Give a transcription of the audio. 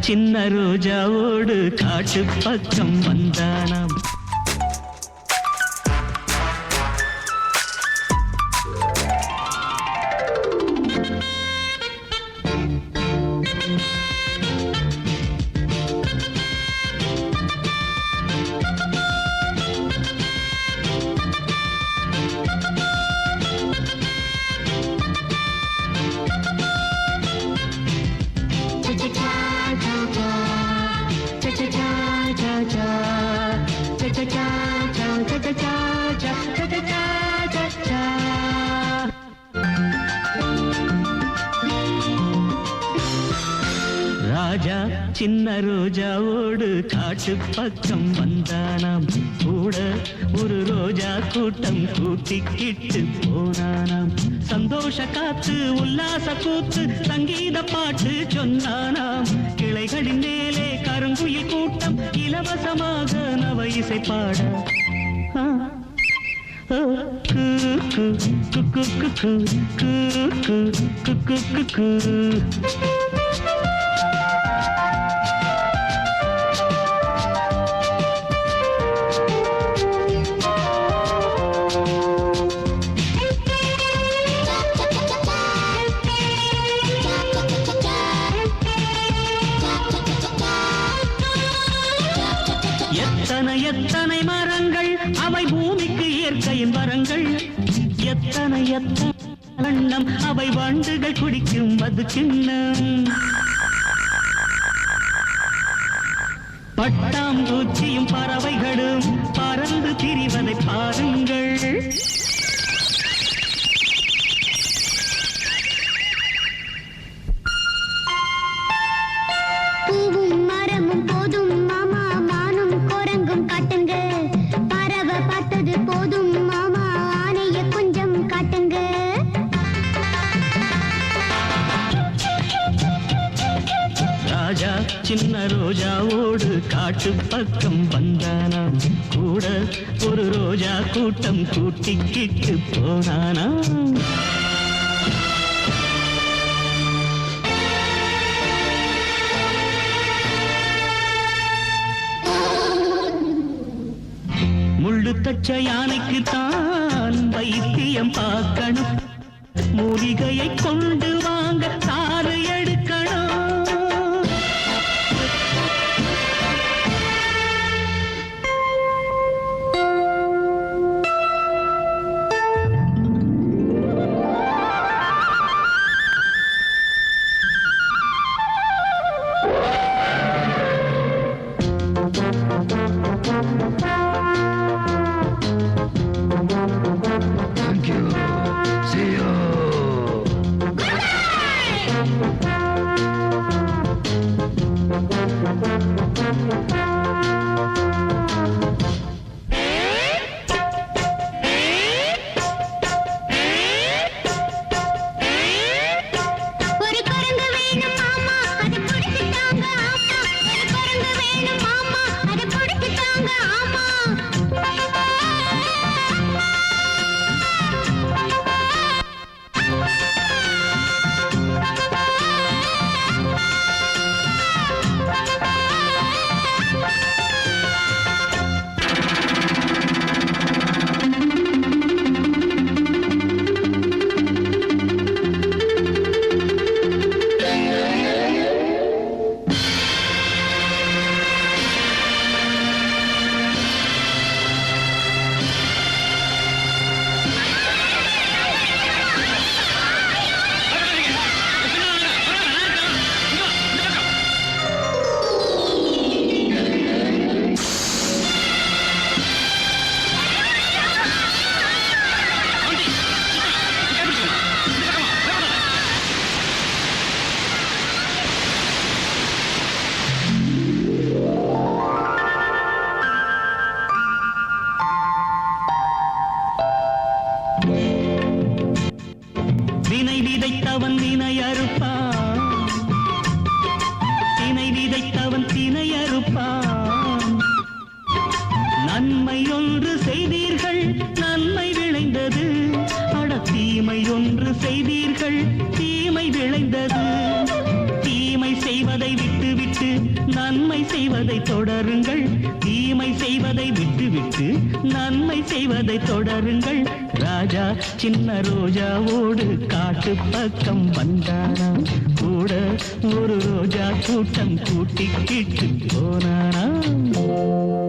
சின்ன ரோஜாவோடு காட்டு பக்கம் வந்தானாம். ராஜா சின்ன ரோஜாவோடு காட்டு பக்கம் வந்தானாம். கூட ஒரு ரோஜா கூட்டம் கூட்டிக்கிட்டு போனானாம். சந்தோஷ காத்து உல்லாச கூத்து சங்கீத பாட்டு சொன்னானாம். கிளைகளின் மேலே கருங்குயில் கூட்டம் இலவசமாக நவ இசை பாட எத்தனை எத்தனை மரங்கள் அவை பூமிக்கு இயற்கையின் வரங்கள். எத்தனை எத்தனை வண்ணம் அவை வண்டுகள் குடிக்கும் மது கிண்ணம். பட்டாம்பூச்சியும் பறவைகளும் பறந்து திரிவதை பாருங்கள். ராஜா சின்ன ரோஜாவோடு காட்டு பக்கம் வந்தானாம். கூட ஒரு ரோஜா கூட்டம் கூட்டிக்கிட்டு போனானாம். முள்ளு தச்ச யானைக்கு தான் வைத்தியம் பார்க்கணும். மூலிகையை கொண்டு வாங்க சாறு எடுக்கணும். விதைத்தவன் வினை அறுப்பான், தினை விதைத்தவன் தினை அறுப்பான். நன்மை ஒன்று செய்தீர்கள் நன்மை விளைந்தது, அட தீமை ஒன்று செய்தீர்கள் தீமை விளைந்தது. தீமை செய்வதை விட்டு விட்டு தொடருங்கள், தீமை செய்வதை விட்டுவிட்டு நன்மை செய்வதை தொடருங்கள். ராஜா சின்ன ரோஜாவோடு காட்டு பக்கம் வந்தாராம், கூட ஒரு ரோஜா கூட்டம் கூட்டிக்கிட்டு போனாராம்.